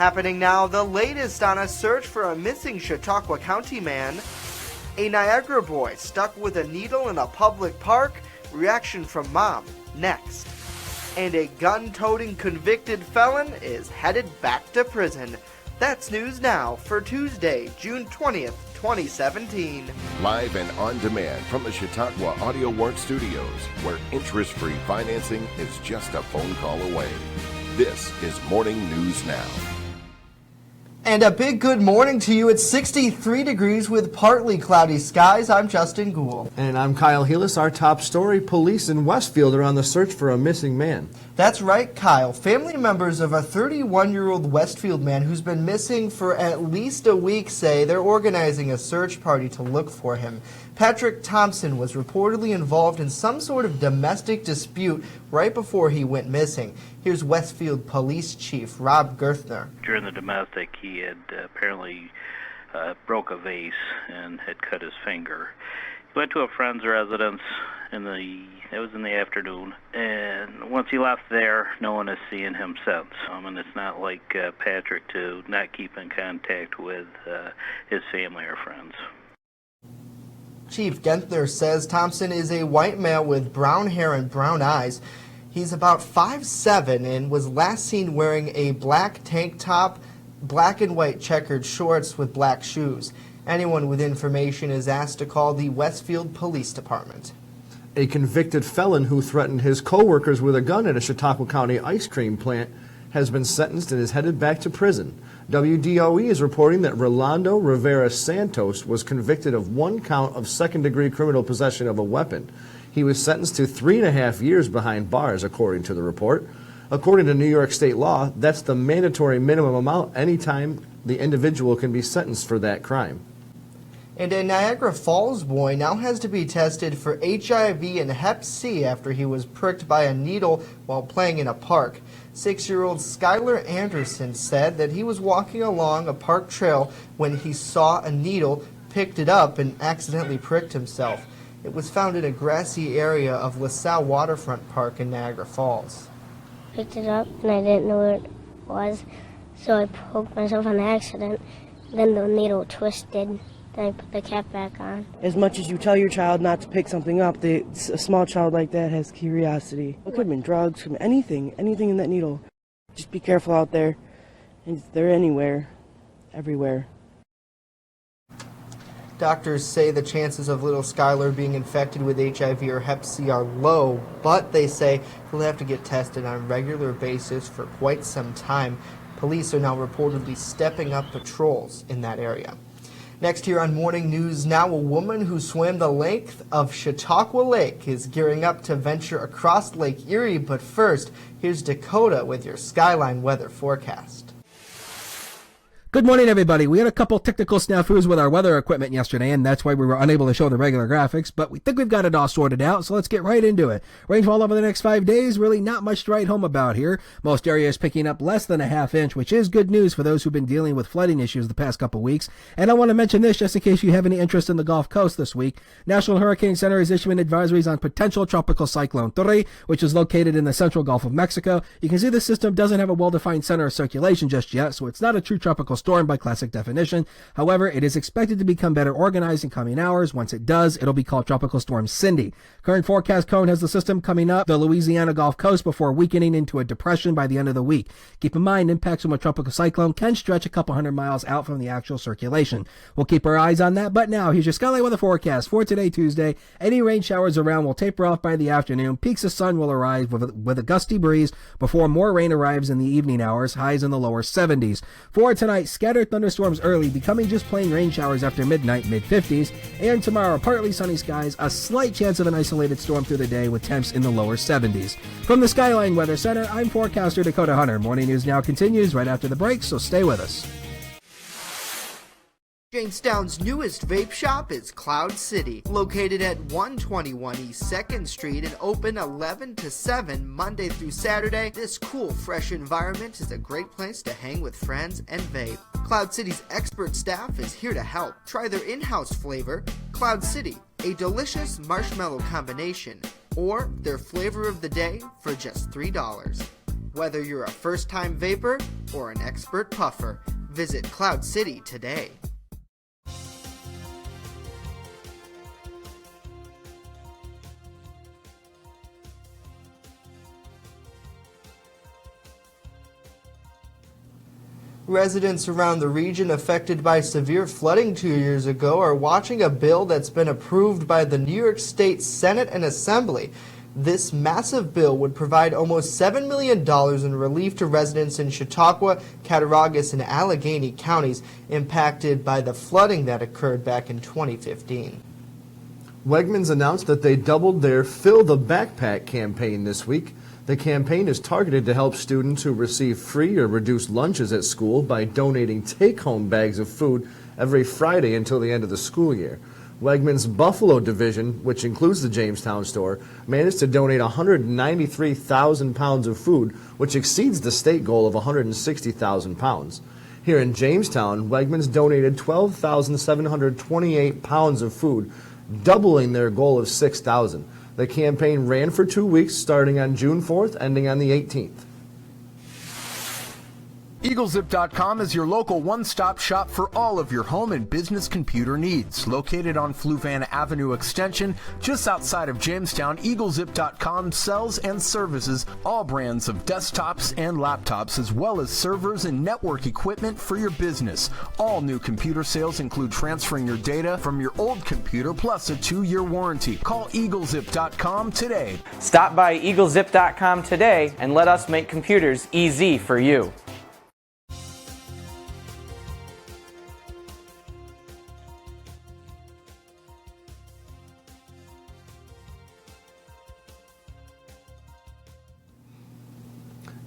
Happening now, the latest on a search for a missing Chautauqua County man. A Niagara boy stuck with a needle in a public park. Reaction from mom, next. And a gun-toting convicted felon is headed back to prison. That's news now for Tuesday, June 20th, 2017. Live and on demand from the Chautauqua Audio Works Studios, where interest-free financing is just a phone call away. This is Morning News Now. And a big good morning to you. It's 63 degrees with partly cloudy skies. I'm Justin Gould. And I'm Kyle Heelis. Our top story, police in Westfield are on the search for a missing man. That's right, Kyle. Family members of a 31-year-old Westfield man who's been missing for at least a week say they're organizing a search party to look for him. Patrick Thompson was reportedly involved in some sort of domestic dispute right before he went missing. Here's Westfield Police Chief Rob Genthner. During the domestic, he had apparently broke a vase and had cut his finger. He went to a friend's residence it was in the afternoon, and once he left there, no one has seen him since. And it's not like Patrick to not keep in contact with his family or friends. Chief Genthner says Thompson is a white male with brown hair and brown eyes. He's about 5'7" and was last seen wearing a black tank top, black and white checkered shorts with black shoes. Anyone with information is asked to call the Westfield Police Department. A convicted felon who threatened his co-workers with a gun at a Chautauqua County ice cream plant has been sentenced and is headed back to prison. WDOE is reporting that Rolando Rivera Santos was convicted of one count of second-degree criminal possession of a weapon. He was sentenced to 3.5 years behind bars, according to the report. According to New York state law, that's the mandatory minimum amount any time the individual can be sentenced for that crime. And a Niagara Falls boy now has to be tested for HIV and Hep C after he was pricked by a needle while playing in a park. 6-year-old Skyler Anderson said that he was walking along a park trail when he saw a needle, picked it up, and accidentally pricked himself. It was found in a grassy area of LaSalle Waterfront Park in Niagara Falls. Picked it up and I didn't know what it was, so I poked myself on accident. Then the needle twisted. Then I put the cap back on. As much as you tell your child not to pick something up, a small child like that has curiosity. It could have been drugs, anything in that needle. Just be careful out there. They're anywhere, everywhere. Doctors say the chances of little Skyler being infected with HIV or Hep C are low, but they say he'll have to get tested on a regular basis for quite some time. Police are now reportedly stepping up patrols in that area. Next here on Morning News Now, a woman who swam the length of Chautauqua Lake is gearing up to venture across Lake Erie. But first, here's Dakota with your Skyline weather forecast. Good morning, everybody. We had a couple technical snafus with our weather equipment yesterday, and that's why we were unable to show the regular graphics, but we think we've got it all sorted out, so let's get right into it. Rainfall over the next 5 days, really not much to write home about here. Most areas picking up less than a half inch, which is good news for those who've been dealing with flooding issues the past couple weeks. And I want to mention this just in case you have any interest in the Gulf Coast this week. National Hurricane Center is issuing advisories on potential tropical cyclone Torre, which is located in the central Gulf of Mexico. You can see the system doesn't have a well-defined center of circulation just yet, so it's not a true tropical storm by classic definition. However, it is expected to become better organized in coming hours. Once it does, it'll be called Tropical Storm Cindy. Current forecast cone has the system coming up the Louisiana Gulf Coast before weakening into a depression by the end of the week. Keep in mind, impacts from a tropical cyclone can stretch a couple hundred miles out from the actual circulation. We'll keep our eyes on that, but now here's your Skyline weather forecast for today, Tuesday. Any rain showers around will taper off by the afternoon. Peaks of sun will arrive with a gusty breeze before more rain arrives in the evening hours, highs in the lower 70s. For tonight, scattered thunderstorms early, becoming just plain rain showers after midnight, mid-50s. And tomorrow, partly sunny skies, a slight chance of an isolated storm through the day with temps in the lower 70s. From the Skyline Weather Center, I'm forecaster Dakota Hunter. Morning News Now continues right after the break, so stay with us. Jamestown's newest vape shop is Cloud City, located at 121 East 2nd Street and open 11 to 7 Monday through Saturday. This cool, fresh environment is a great place to hang with friends and vape. Cloud City's expert staff is here to help. Try their in-house flavor, Cloud City, a delicious marshmallow combination, or their flavor of the day for just $3. Whether you're a first-time vapor or an expert puffer, visit Cloud City today. Residents around the region affected by severe flooding 2 years ago are watching a bill that's been approved by the New York State Senate and Assembly. This massive bill would provide almost $7 million in relief to residents in Chautauqua, Cattaraugus, and Allegheny counties impacted by the flooding that occurred back in 2015. Wegmans announced that they doubled their Fill the Backpack campaign this week. The campaign is targeted to help students who receive free or reduced lunches at school by donating take-home bags of food every Friday until the end of the school year. Wegmans' Buffalo division, which includes the Jamestown store, managed to donate 193,000 pounds of food, which exceeds the state goal of 160,000 pounds. Here in Jamestown, Wegmans donated 12,728 pounds of food, doubling their goal of 6,000. The campaign ran for 2 weeks, starting on June 4th, ending on the 18th. EagleZip.com is your local one-stop shop for all of your home and business computer needs. Located on Fluvan Avenue Extension, just outside of Jamestown, EagleZip.com sells and services all brands of desktops and laptops, as well as servers and network equipment for your business. All new computer sales include transferring your data from your old computer, plus a 2-year warranty. Call EagleZip.com today. Stop by EagleZip.com today and let us make computers easy for you.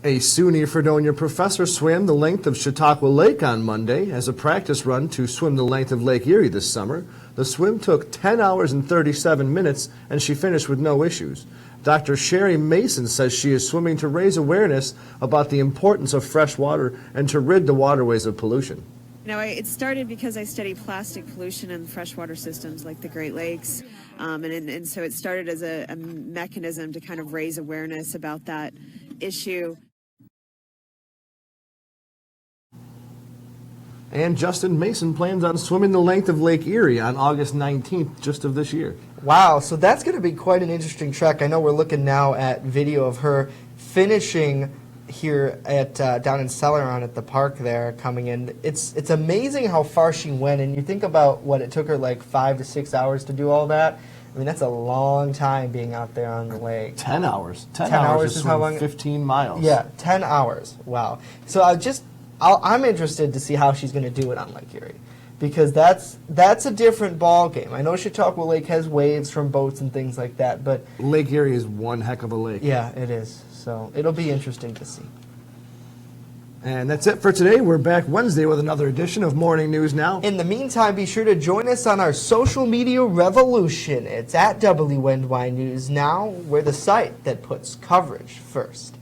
A SUNY Fredonia professor swam the length of Chautauqua Lake on Monday as a practice run to swim the length of Lake Erie this summer. The swim took 10 hours and 37 minutes, and she finished with no issues. Dr. Sherry Mason says she is swimming to raise awareness about the importance of fresh water and to rid the waterways of pollution. You know, it started because I study plastic pollution in freshwater systems like the Great Lakes, and so it started as a mechanism to kind of raise awareness about that issue. And Justin Mason plans on swimming the length of Lake Erie on August 19th, just of this year. Wow, so that's going to be quite an interesting trek. I know we're looking now at video of her finishing here at down in Celeron at the park there, coming in. It's amazing how far she went, and you think about what it took her, like 5 to 6 hours to do all that. I mean, that's a long time being out there on the lake. 10 hours. 10 hours is how long? 15 miles. Yeah, 10 hours. Wow. So I'm interested to see how she's going to do it on Lake Erie, because that's a different ball game. I know Chautauqua Lake has waves from boats and things like that, but Lake Erie is one heck of a lake. Yeah, it is. So it'll be interesting to see. And that's it for today. We're back Wednesday with another edition of Morning News Now. In the meantime, be sure to join us on our social media revolution. It's at WNY News Now. We're the site that puts coverage first.